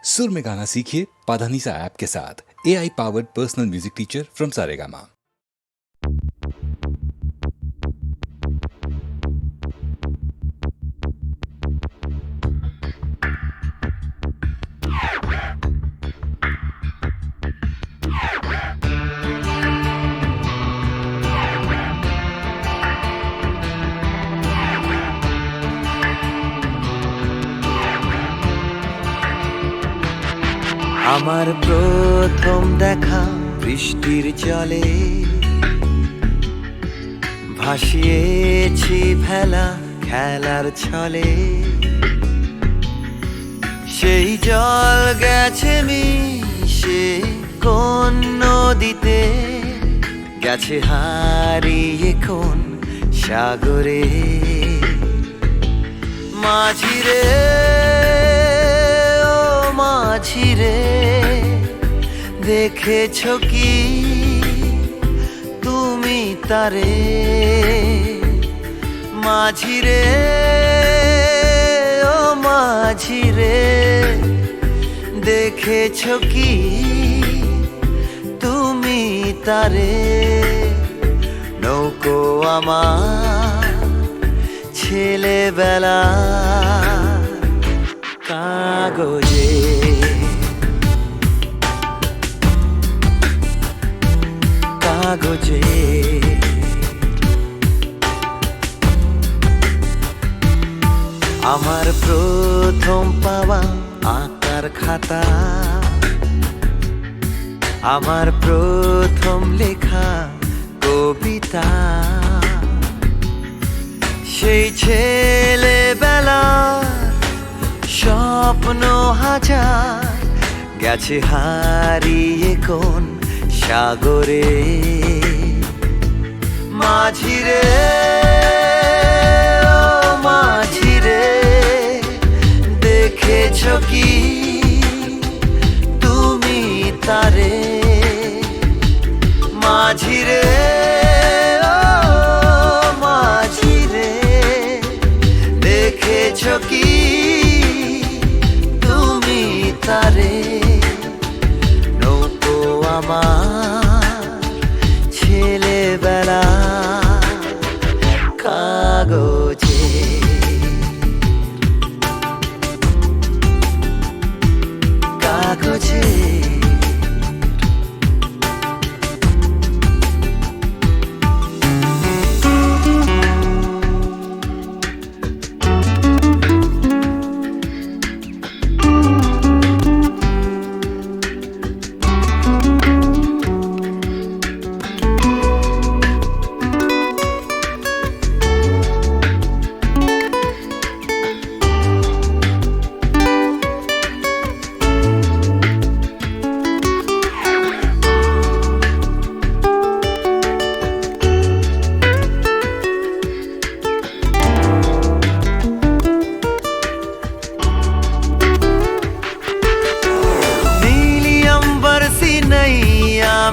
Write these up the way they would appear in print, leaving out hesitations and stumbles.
सुर में गाना सीखिए पाधानीसा ऐप के साथ। AI powered personal music teacher from Saregama. আমার প্রথম দেখা বৃষ্টির জলে ভাসিয়েছি ভেলা খেলার ছলে, সেই জল গেছে মিশে কোন নদীতে, গেছে হারিয়ে কোন সাগরে। মাঝিরে ও মাঝিরে, দেখেছো কি তুমি তারে? মাঝিরে ও মাঝিরে, দেখেছো কি তুমি তারে? নৌকো আমার ছেলেবেলা কাগজে, কাগজে। আমার প্রথম পাওয়া আঁকার খাতা, আমার প্রথম লেখা কবিতা, সেই ছেলেবেলা স্বপ্ন হাজার, গেছে হারিয়ে কোন সাগরে। মাঝিরে ও মাঝিরে, দেখেছো কি তুমি তারে? মাঝিরে ও মাঝিরে, দেখেছো কি তুমি তারে? নৌকো আমার ছেলেবেলা কাগজে, কাগজে।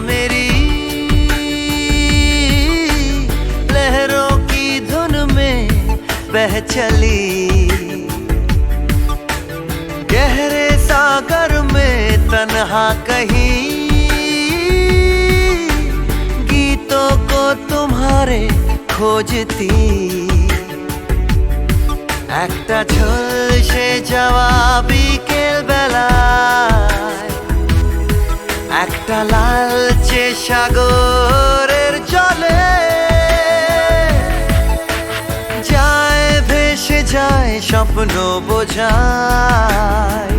मेरी लहरों की धुन में बह चली, गहरे सागर में तन्हा कहीं, गीतों को तुम्हारे खोजती। একটা ঝলসে যাওয়া বিকেল বেলায়, একটা লালচে সাগরের জলে, যায় ভেসে যায় স্বপ্ন বোঝায়।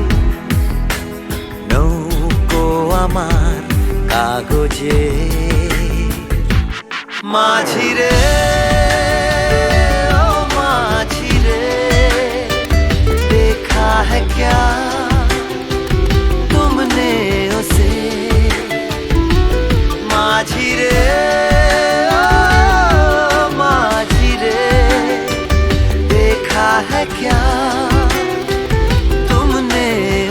নৌকো আমার কাগজে, মাঝিরে ও মাঝিরে, देखा है क्या तुमने उसे? মাঝিরে ও মাঝিরে, देखा है क्या तुमने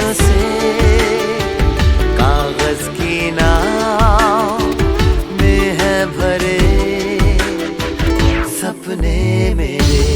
उसे? कागज की नाव में है भरे सपने मेरे।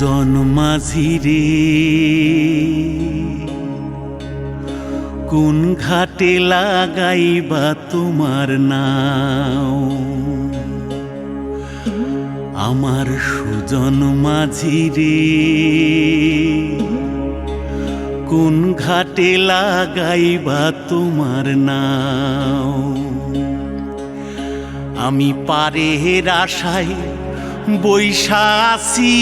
সুজন মাঝি রে কোন ঘাটে লাগাইবা তোমার নাও আমার সুজন মাঝি রে কোন ঘাটে লাগাইবা তোমার নাও আমি পারের আশায় বৈশা আছি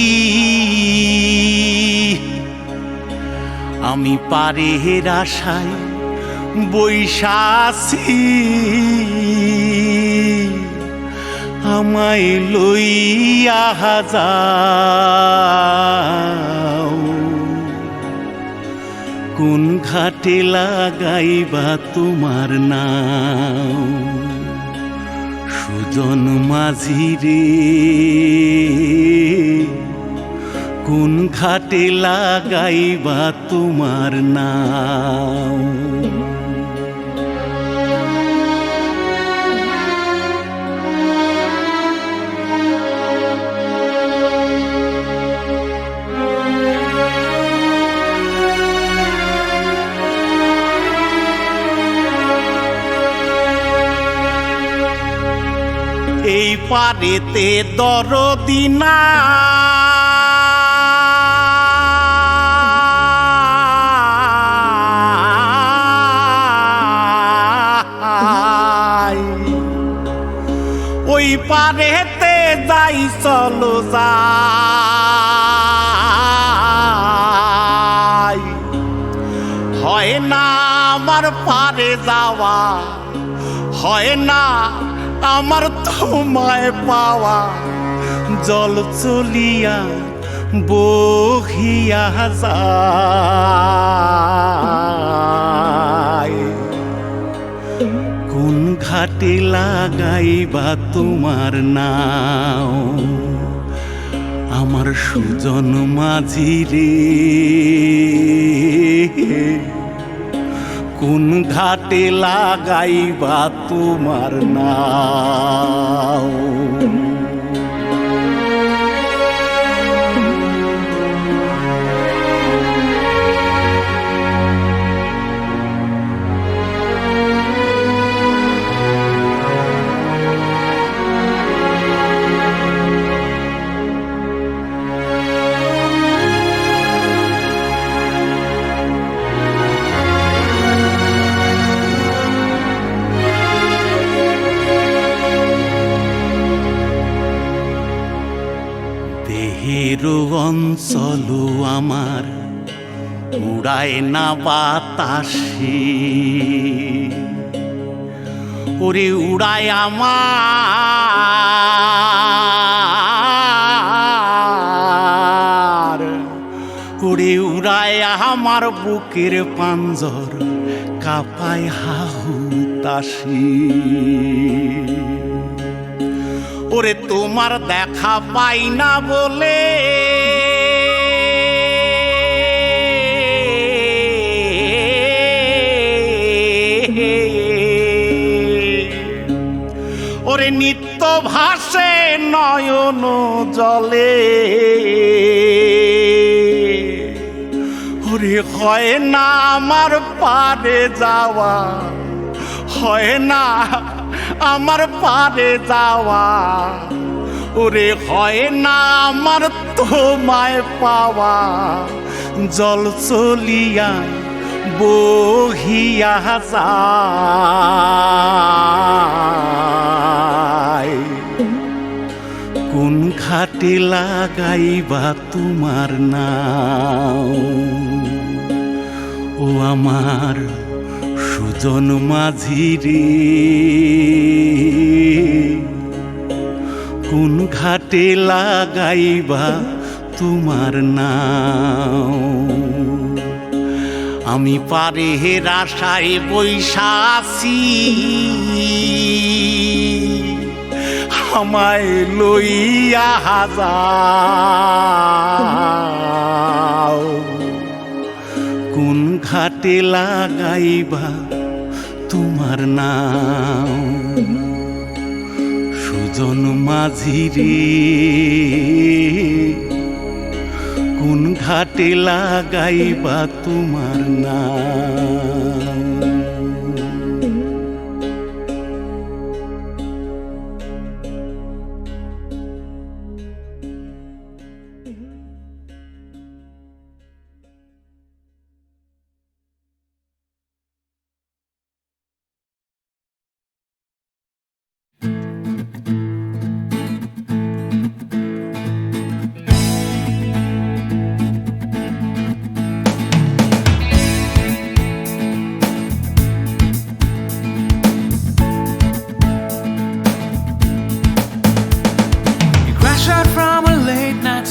আমি পারের আশায় বৈশা আছি আমায় লইয়া যাও কোন ঘাটে লাগাইবা তোমার নাও সুজন মাঝি রে কোন ঘাটে লাগাইবা তোমার নাও এই পারেতে দরদি নাই ওই পারেতে যাই চলো যাই হয় না আমার পারে যাওয়া হয় না আমার তোমায় পাওয়া জল চলিয়া বহিয়া যায় কোন ঘাটে লাগাইবা তোমার নাও আমার সুজন মাঝি রে কোন ঘাটে লাগাইবা তোমার নাও দেহের অঞ্চল আমার উড়ায় না বাতাসে ওরে উড়ায় আমার ওরে উড়ায় আমার বুকের পাঞ্জর কাঁপায় হাহুতাশি ওরে তোমার দেখা পাই না বলে ওরে নিত্য ভাসে নয়ন জলে ওরে হয় না আমার পারে যাওয়া হয় না আমার পারে যাওয়া ওরে হয় না আমার তোমায় পাওয়া জল চলিয়া বহিয়া যায় কোন ঘাটে লাগাইবা তোমার নাও ও আমার সুজন মাঝি রে কোন ঘাটে লাগাইবা তোমার নাও আমি পারের আশায় বৈশা আছি আমায় লইয়া যাও কোন ঘাটে লাগাইবা তোমার নাও সুজন মাঝি রে ঘাটে লাগাইবা তোমার নাম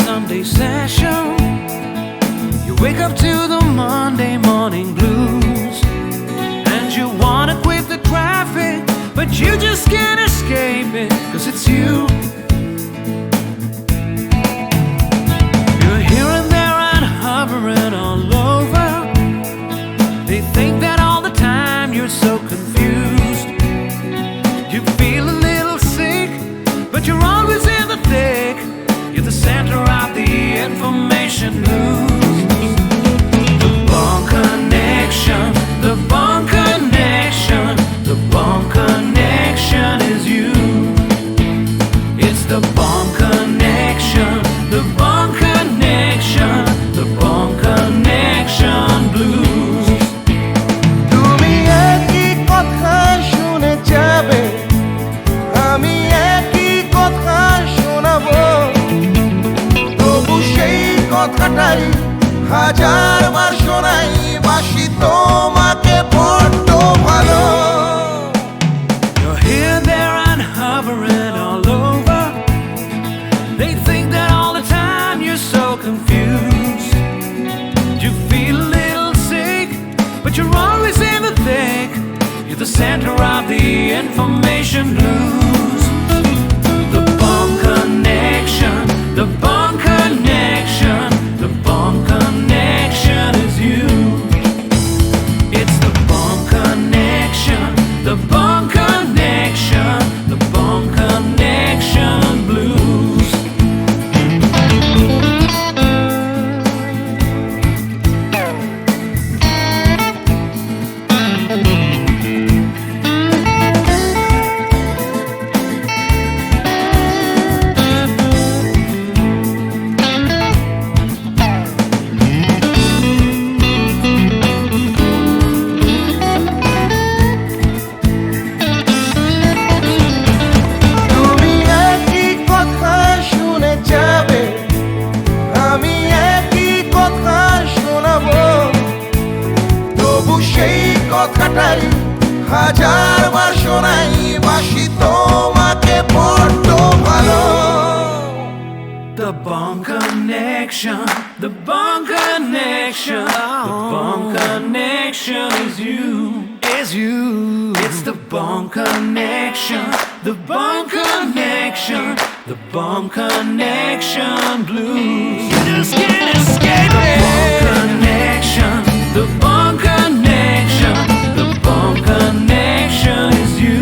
Sunday session. You wake up to the Monday morning blues, and you wanna quit the traffic, but you just can't escape it, 'cause it's you. You're here and there and hovering all over. They think that all the time you're so confused. You feel a little sick, but you're always in the thick. You're the center of the information news. The Bond Connection, the Bond Connection, the Bond Connection is you. It's the Bond Connection, the Bond Connection, the Bond Connection blues. তুমি একই কথা শুনে যাবে, আমি একই কথা শোনাবো, কথাটাই হাজারবার শোনাই, বাসি তোমাকে বড্ড ভালো। You're here, there and hovering all over. They think that all the time you're so confused. You feel a little sick, but you're always in the thick. You're the center of the information blues. The Bond Connection, the Bond Connection, the Bond Connection is you. It's the Bond Connection, the Bond Connection, the Bond Connection blues. কথাটাই হাজারবার শোনাই, বাসি তোমাকে বড্ড ভালো। The Bond Connection, the Bond Connection, the Bond Connection is you, is you. It's the Bond Connection, the Bond Connection, the Bond Connection blues. You just can't escape it. The Bond Connection, the Bond Connection, the Bond Connection is you.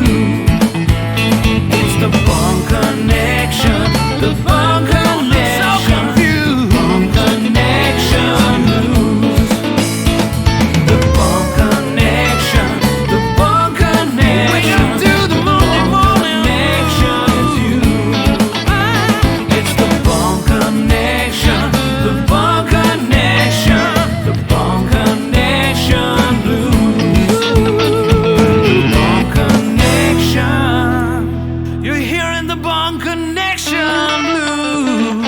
It's the Bond Connection, the Bond Connection, the Bond Connection blues. The Bond Connection, the Bond Connection, wake up to the Monday morning connection is you. It's the Bond Connection, the Bond Connection, the Bond Connection blues. The Bond Connection, you're hearing the Bond Connection blues.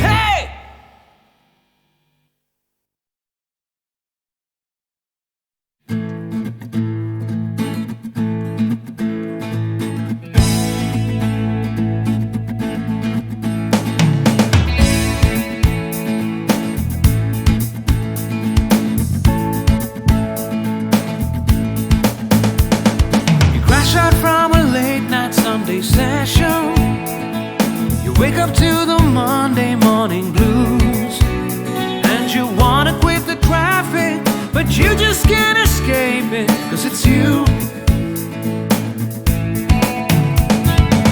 Hey! You crash out from a late night Sunday session. You wake up to the Monday morning blues, and you wanna quit the traffic, but you just can't escape it, 'cause it's you.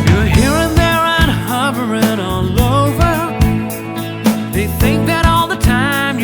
You're here and there and hovering all over. They think that all the time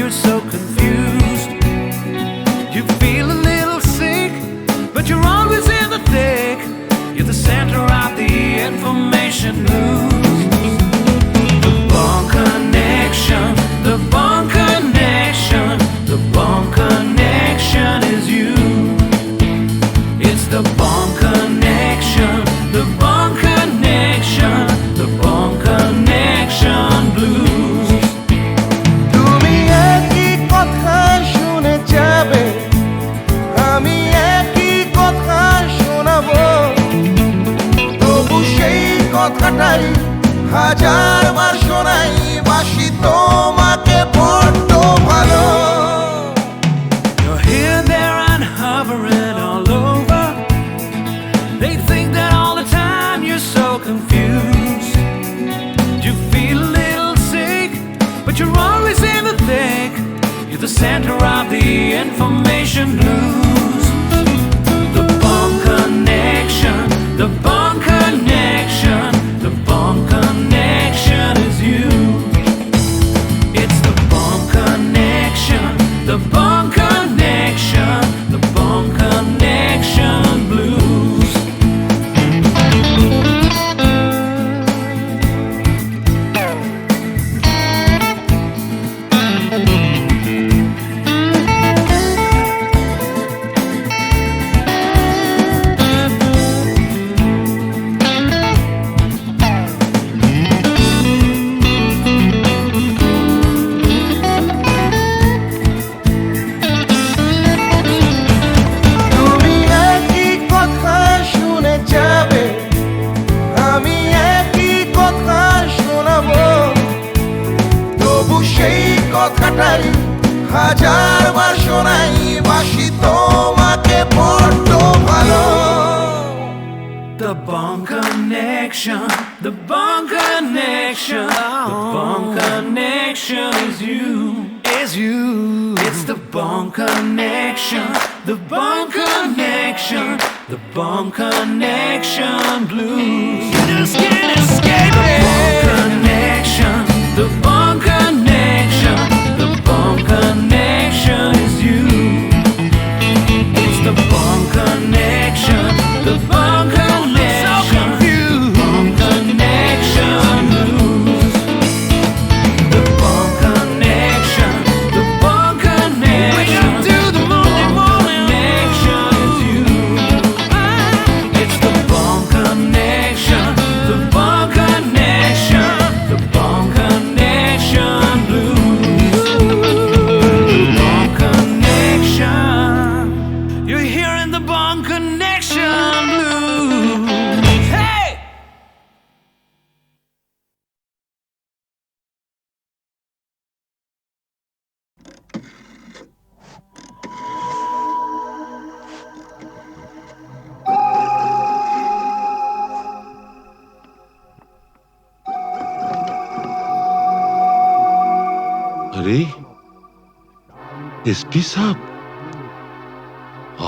হাজারবার শোনাই বাসি তোমাকে বড্ড ভালো You're here, there, and hovering all over. They think that all the time you're so confused. You feel a little sick, but you're always in the thick. You're the center of the information blues. The bomb connection, the bomb connection, the bomb connection is you. It's the bomb connection, the bomb connection, the bomb connection blues. তুমি একই কথা শুনে যাবে আমি একই কথা শোনাবো তবু সেই কথাটাই হাজারবার শোনাই বাসি তোমাকে বড্ড ভালো The bomb connection, the bomb connection, the bomb connection is you, is you. It's the bomb connection, the bomb connection, the bomb connection blues. You just can't escape it. The bomb connection, the bomb connection, the bomb connection is you. It's the bomb connection, the bomb connection, bomb connection blues. The bomb connection, the bomb connection. Wake up to the morning connection is you. It's the bomb connection, the bomb connection, the bomb connection blues. The bomb connection. You're hearing the bomb connection blues. Hey! আরে SP সাহেব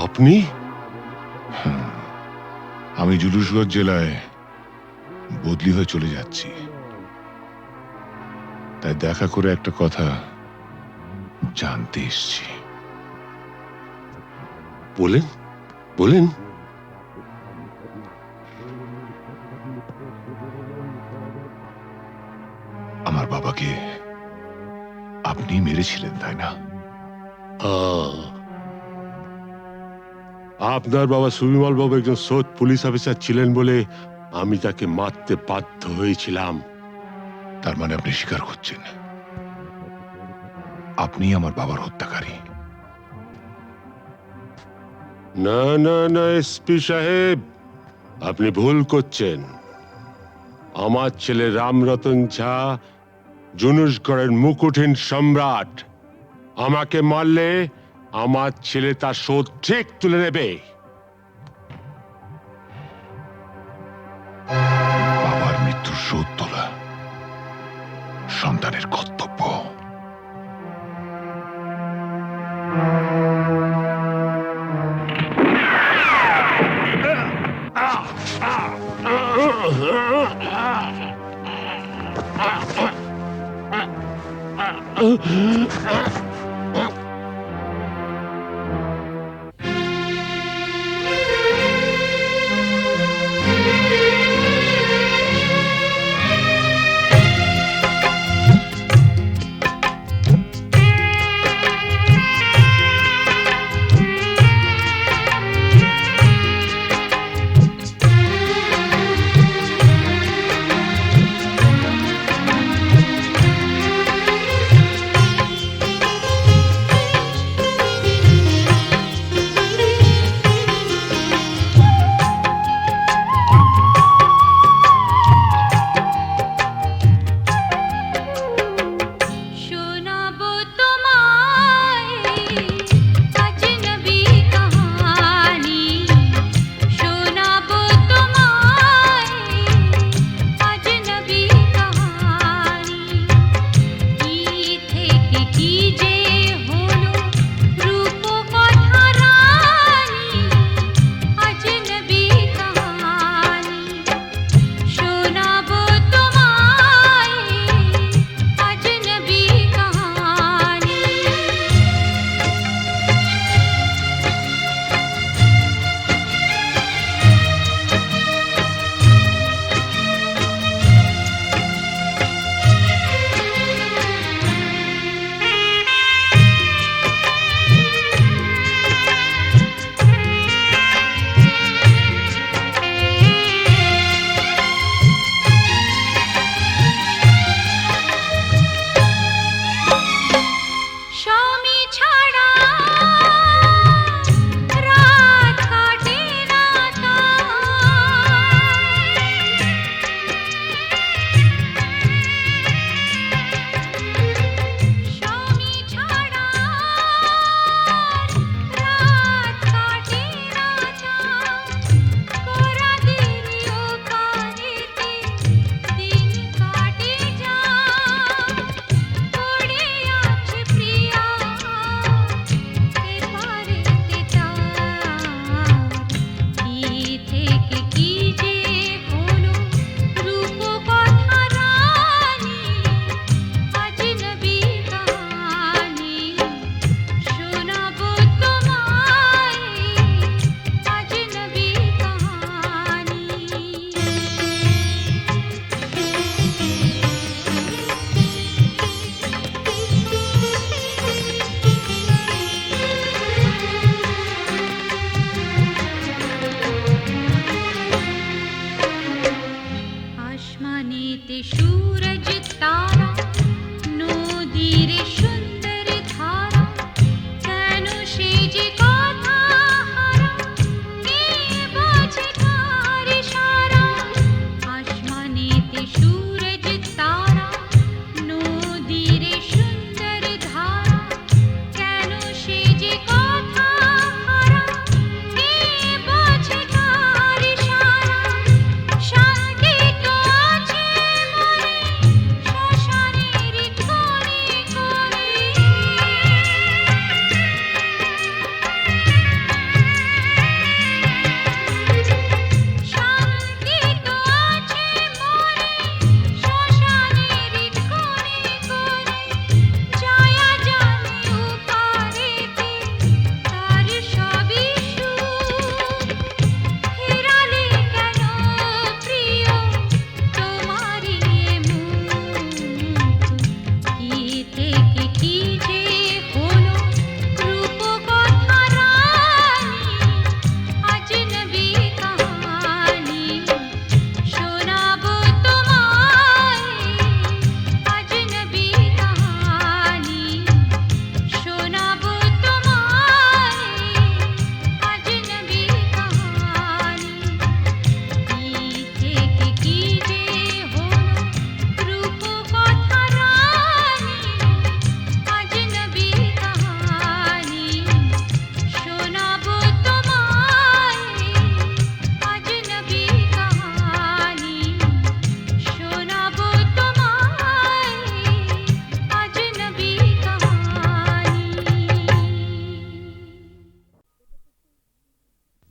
আপনি আমি জুলুসগঞ্জ জেলায় বদলি হয়ে চলে যাচ্ছি তাই দেখা করে একটা কথা জানতে এসেছি বলেন বলেন আমার বাবাকে আপনি মেরেছিলেন তাই না আপনার বাবা সুবিমল বাবু একজন সৎ পুলিশ অফিসার ছিলেন বলে আমি তাকে মারতে বাধ্য হয়েছিলাম। তার মানে আপনি স্বীকার করছেন আপনি আমার বাবার হত্যাকারী না না না এসপি সাহেব আপনি ভুল করছেন। আমার ছেলে রামরতন ঝা জুনুসগড়ের মুকুটহীন সম্রাট। আমাকে মারলে আমার ছেলে তার শোধ ঠিক তুলে নেবে। বাবার মৃত্যুর শোধ তোলা সন্তানের কর্তব্য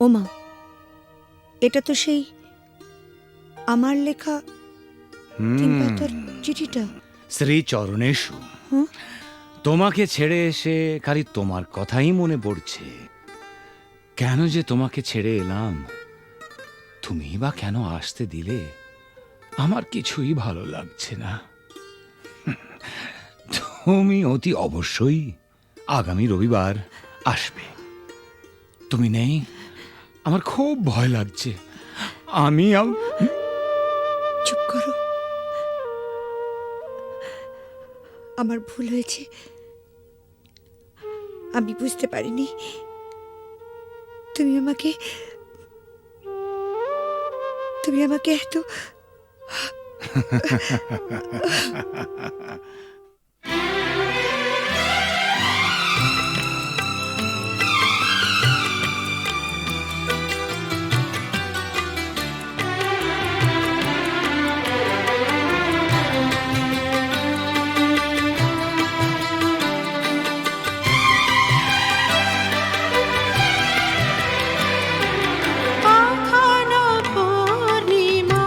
ওমা, এটা তো সেই আমার লেখা 3 পাতার চিঠিটা। শ্রী চরণেশু, হুম? তোমাকে ছেড়ে এসে খালি তোমার কথাই মনে পড়ছে। কেন যে তোমাকে ছেড়ে এলাম, তুমি বা কেন আসতে দিলে, আমার কিছুই ভালো লাগছে না। তুমি অতি অবশ্যই আগামী রবিবার আসবে। তুমি নেই, আমার খুব ভয় লাগছে। আমি চুপ করো, আমার ভুল হয়েছে। আমি বুঝতে পারিনি তুমি আমাকে এত কখনো পূর্ণিমা,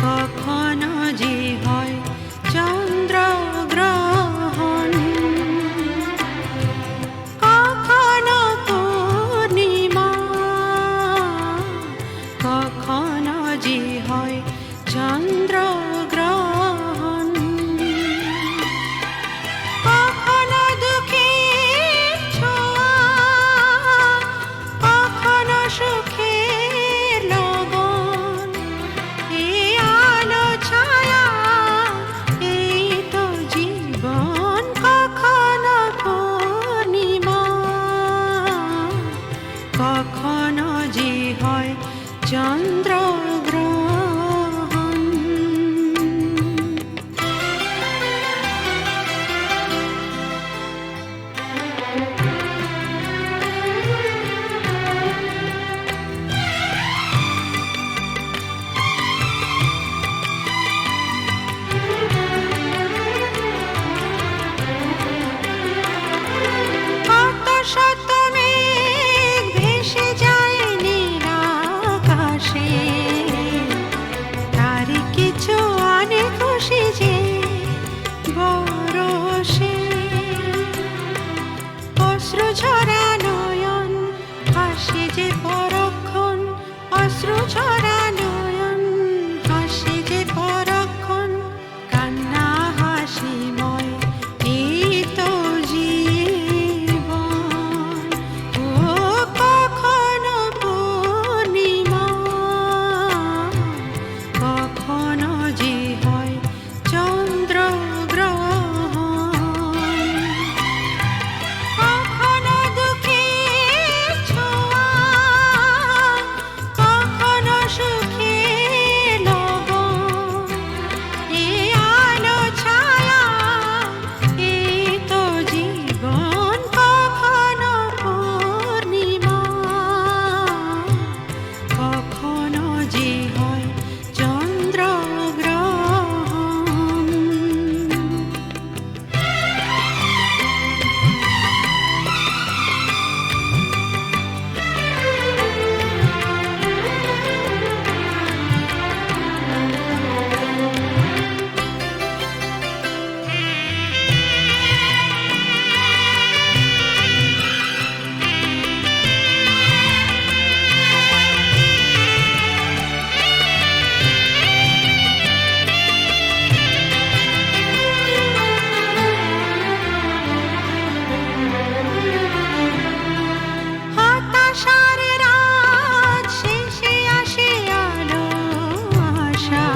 কখনো যে হয় চন্দ্রগ্রহণ। কখনো পূর্ণিমা, কখনো যে হয় চন্দ্রগ্রহণ। কখনো দুঃখের ছোঁয়া, কখনো সুখের লগন। এই আলো ছায়া, এই তো জীবন। কখনো পূর্ণিমা, কখনো যে হয় চন্দ্রগ্রহণ। কত শত মেঘ ভেসে যায় নীল আকাশে, তারই কিছু অনেক খুশি যে বরষে। অশ্রু ঝরা নয়ন হাসে যে পরক্ষণ, অশ্রু ঝরা নয়ন হাসে যে পরক্ষণ। কান্না হাসিময়, এই তো জীবন। ও কখনো পূর্ণিমা, কখনো যে হয় চন্দ্রগ্রহণ। কখনো দুঃখের ছোঁয়া, কখনো সুখের লগন। এই আলো ছায়া, এই তো জীবন। কখনো পূর্ণিমা, কখনো যে হয় চন্দ্রগ্রহণ। হতাশার রাত শেষে আসে আলো আশা,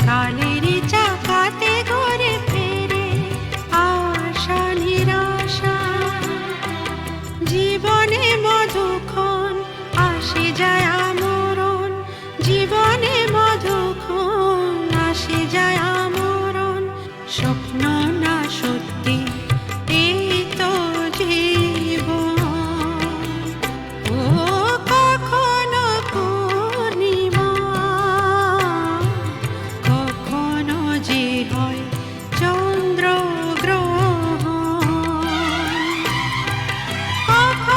কালেরই চাকাতে ঘুরে ফেরে আশা নিরাশা। জীবনে মধুক্ষণ আসে যায় আমরণ, জীবনে মধুক্ষণ আসে যায় আমরণ। স্বপ্ন না সত্যি, এই তো জীবন। ও কখনো পূর্ণিমা, কখনো যে হয় চন্দ্রগ্রহণ। কখনো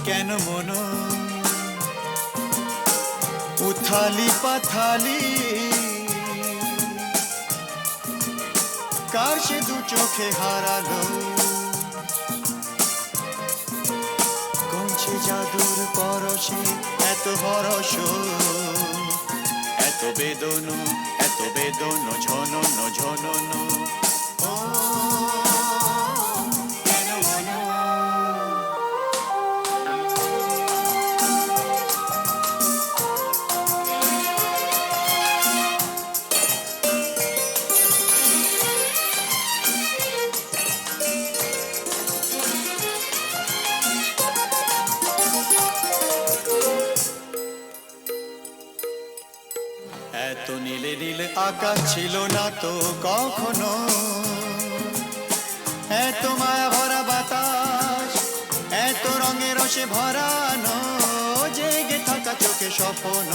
কেন মন উথালি পাথালি কার সে দু চোখে হারালো কমছে জাদুর পরশে এত হরস এত বেদন ঝনন ঝনন ও কেন মন এত নীলে নীল আকাশ ছিল না তো কখনো এত মায়া ভরা বাতাস এত রঙে রসে ভরানো জেগে থাকা চোখে স্বপ্ন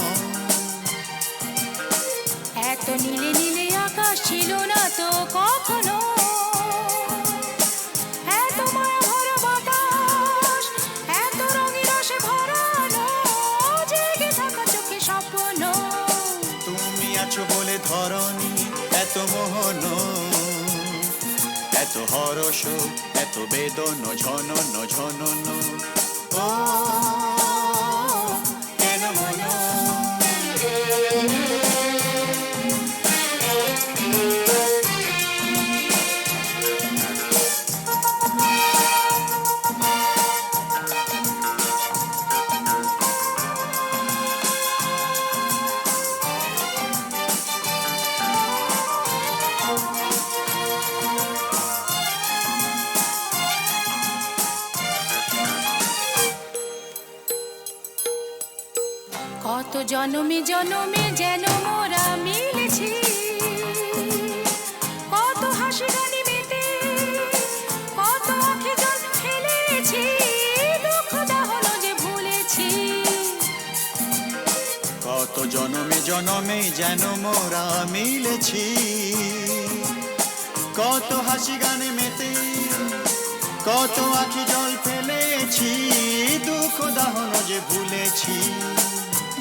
এত নীলে নীলে আকাশ ছিল না তো কখনো এত মায়া ভরা বাতাস এত রঙে রসে ভরানো জেগে থাকা চোখে স্বপ্ন তুমি আছো বলে ধরনি এত মোহন এত হরস এত বেদন ঝনন ঝনন ও কেন মন কত জনমে জনমে যেন মোরা মিলেছি কত হাসি গানে মেতে কত আঁখে জল ফেলেছি দুঃখ দাহন যে ভুলেছি কত জনমে জনমে যেন মোরা মিলেছি কত হাসি গানে মেতে কত আঁখি জল ফেলেছি দুঃখ দাহন যে ভুলেছি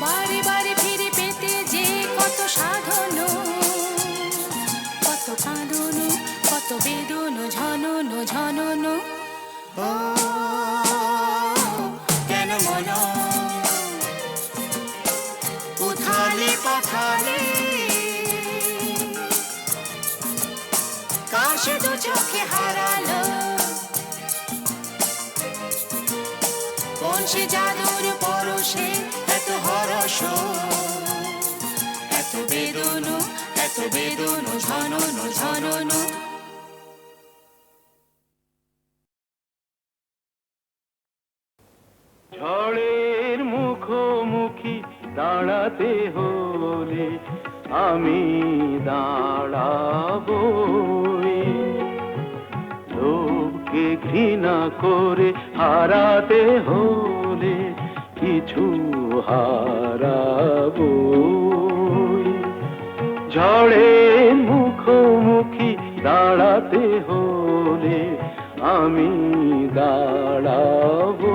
বারে বারে ফিরে পেতে যে কত সাধন কত কাঁদন কত বেদন ঝনন ঝনন ও কেন মন উথালি পাথালি কার সে দু চোখে হারালো কোন সে জাদুর পরশে এত হরস এত বেদন ঝনন ঝনন ঝড়ের মুখোমুখি দাঁড়াতে হলে আমি দাঁড়াবো লোককে ঘৃণা করে হারাতে হলে কিছু হারাবো ঝড়ের মুখোমুখি দাঁড়াতে হলে আমি দাঁড়াবো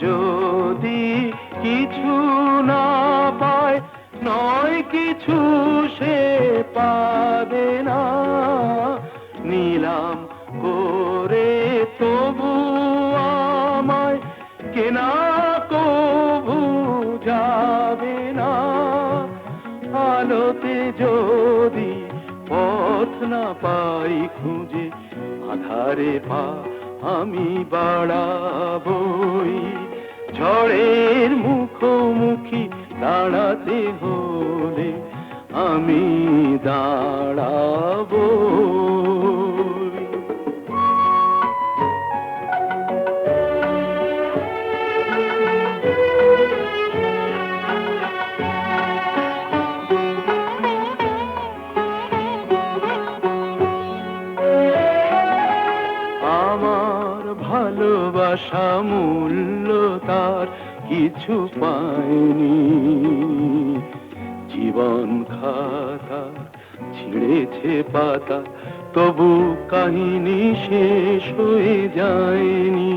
যদি কিছু না পায় নয় কিছু সে পাবে না নিলাম করে তবু আমায় কেনা কবু যাবে না আলোতে যদি পথ না পাই খুঁজে আধারে পা আমি বাড়াবই ঝড়ের মুখোমুখি দাঁড়াতে হলে আমি দাঁড়াবো আমার আশা মূল্য তার কিছু পায়নি। জীবন খাতা ছিঁড়েছে পাতা, তবু কাহিনী শেষ হয়ে যায়নি।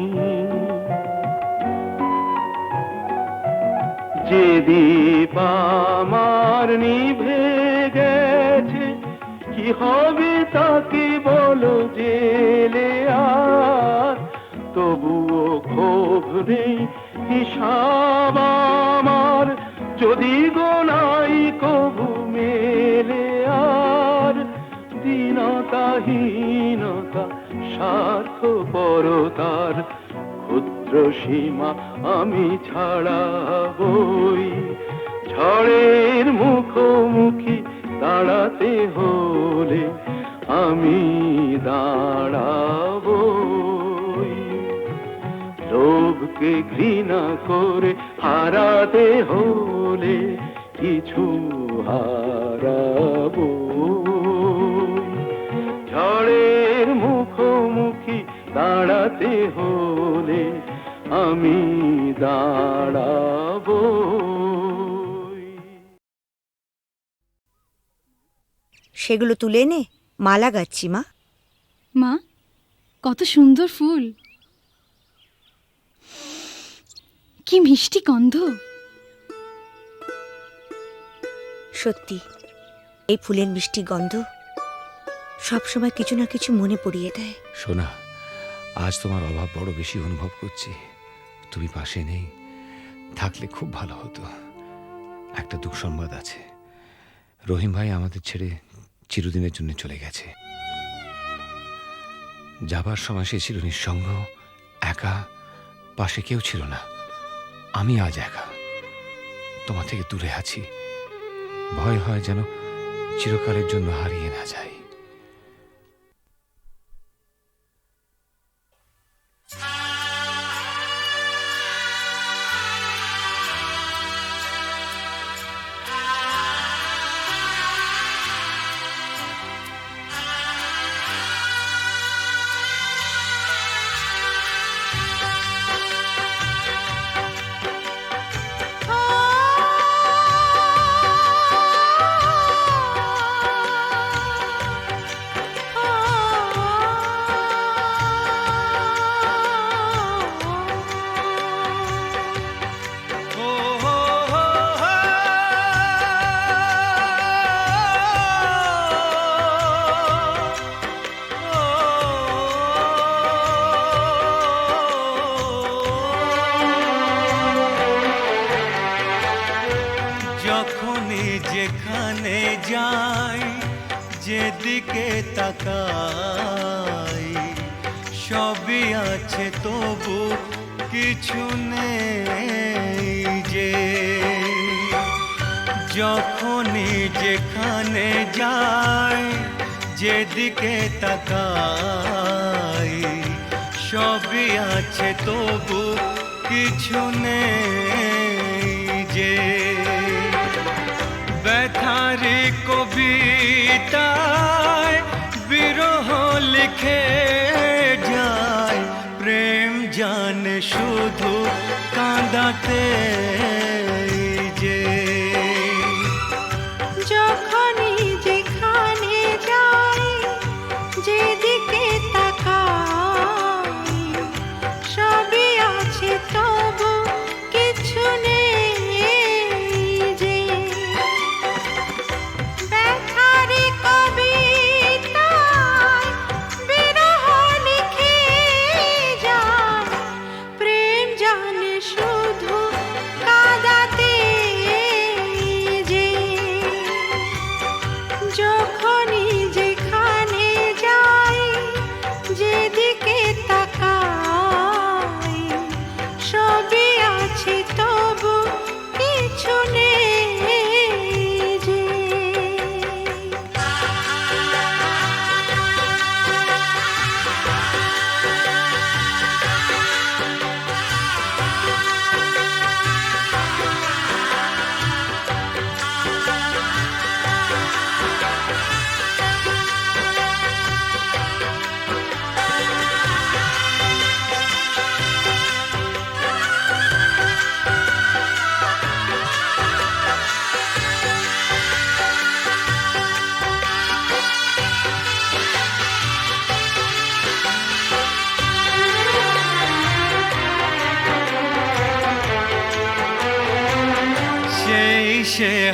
যে দীপ আমার নিভে গেছে, কি হবে তাকে বলো জেলে আর, তবুও ক্ষোভ নেই হিসাব আমার, যদি গোনাই কবু মেলে আর। দীনতাহীনতা স্বার্থপরতার ক্ষুদ্র সীমা আমি ছাড়াবই, ঝড়ের মুখোমুখি দাঁড়াতে হলে আমি দাঁড়াবই। লোভকে ঘৃণা করে হারাতে হলে কিছু হারাবো। ঝড়ের মুখোমুখি দাঁড়াতে হলে আমি দাঁড়াবো। সেগুলো তুলে নে, মালা গাচ্ছি মা। মা, কত সুন্দর ফুল, কি মিষ্টি গন্ধ। সত্যি, এই ফুলের মিষ্টি গন্ধ সবসময় কিছু না কিছু মনে পড়িয়ে দেয়। সোনা, আজ তোমার অভাব বড় বেশি অনুভব করছি। তুমি পাশে নেই, থাকলে খুব ভালো হতো। একটা দুঃসংবাদ আছে, রহিম ভাই আমাদের ছেড়ে চিরদিনের জন্য চলে গেছে। যাবার সময় সে ছিল নিঃসঙ্গ, একা, পাশে কেউ ছিল না। আমি আজ একা, তোমার থেকে দূরে আছি। ভয় হয় যেন চিরকালের জন্য হারিয়ে না যাই। যখনই যেখানে যাই, যেদিকে তাকাই, সবই আছে তবু কিছু নেই যে। যখনই যেখানে যাই, যেদিকে তাকাই, সবই আছে তবু কিছু নেই যে। ব্যথারি কবিতায় বিরহ লিখে যায়, প্রেম জানে শুধু কাঁদাতে যে। যখনই যেখানে যাই, যেদিকে তাকাই, সবই আছে তবু কিছু নেই যে। ব্যথারি কবিতায় বিরহ লিখে যায়, প্রেম জানে শুধু কাঁদাতে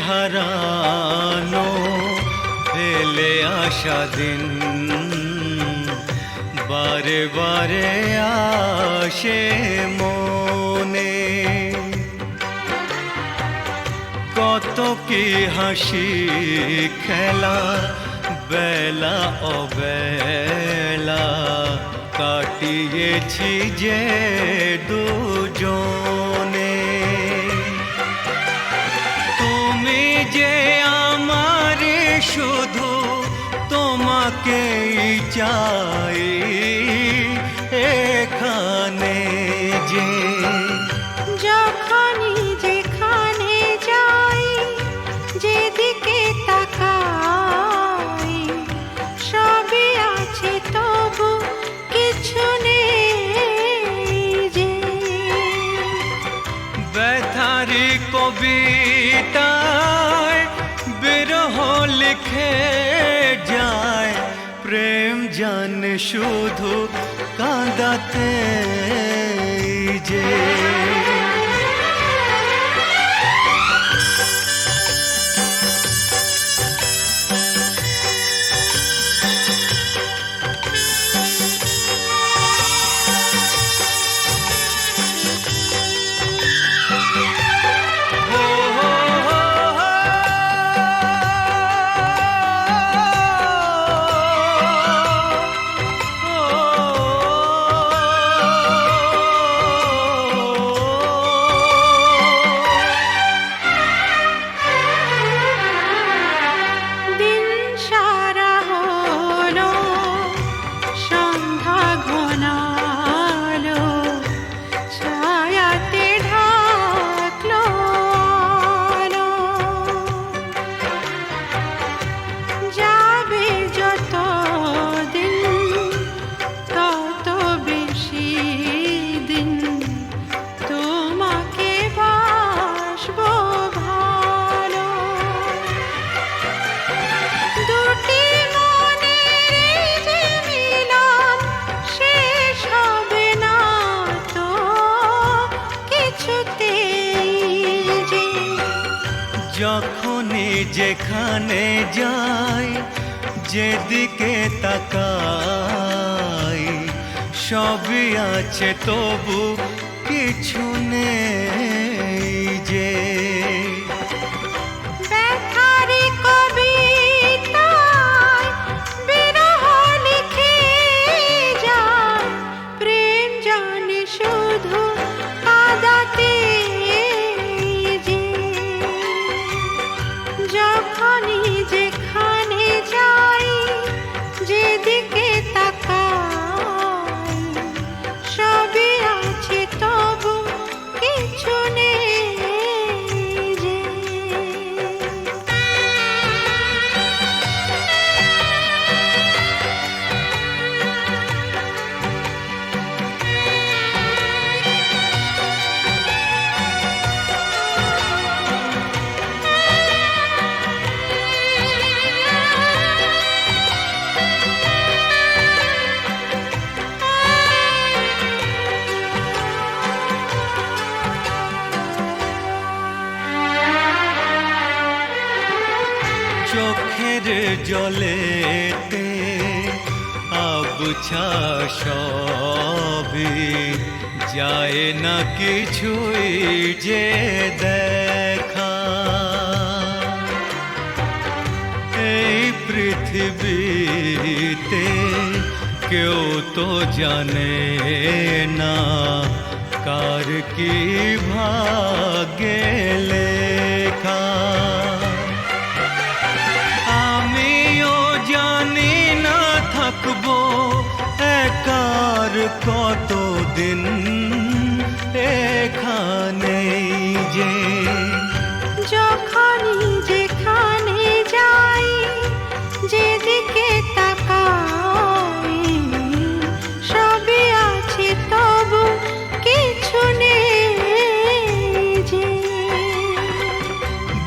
হারানো ফেলে আসা দিন বারে বারে আসে মনে, কত কি হাসি খেলা বেলা অবেলা কাটিয়েছি যে দুজনে। তুমি যে আমার শুধু তোমাকেই চাই এখানে যে, যখনই যেখানে যাই যেদিকে তাকাই সবই আছে তবু কিছু নেই যে। ব্যথারি কবিতায় বিরহ লিখে যায় প্রেম জানে শুধু কাঁদাতে যে। দিন সারা হলো সন্ধ্যা ঘনালো ছায়াতে ঢাকলো আলো। যাবে যত দিন তত বেশি দিন তোমাকে বাসবো ভালো। দুটি মনের যে মিলন শেষ হবে না তো কিছুতেই যে। যখনই যেখানে যাই যেদিকে তাকাই সবই আছে তবু কিছু নেই যে। ব্যথারি কবিতায় বিরহ লিখে যায় প্রেম জানে শুধু কাঁদাতে যে। যখনই যেখানে যাই যেদিকে তাকাই সবই আছে তবু কিছু নেই যে। চোখের জলেতে আবছা সবই যায় না কিছুই যে দেখা। এই পৃথিবীতে কেউ তো জানে না কার কি ভাগ্যে লেখা। আমিও জানি না থাকবো একার কতদিন এখানে যে। যখনই যেখানে যাই যেদিকে তাকাই সবই আছে তবু কিছু নেই যে।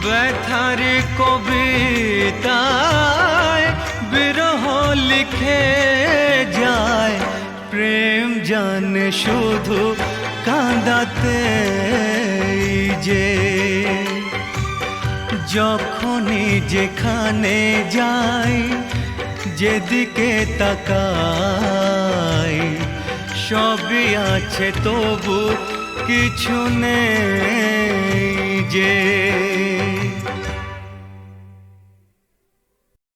ব্যথার কবিতায় বিরহ লিখে যায় প্রেম জানে শুধু কাঁদাতে যে। যখনই যেখানে যাই, যেদিকে তাকাই, সবই আছে তবু কিছু নেই যে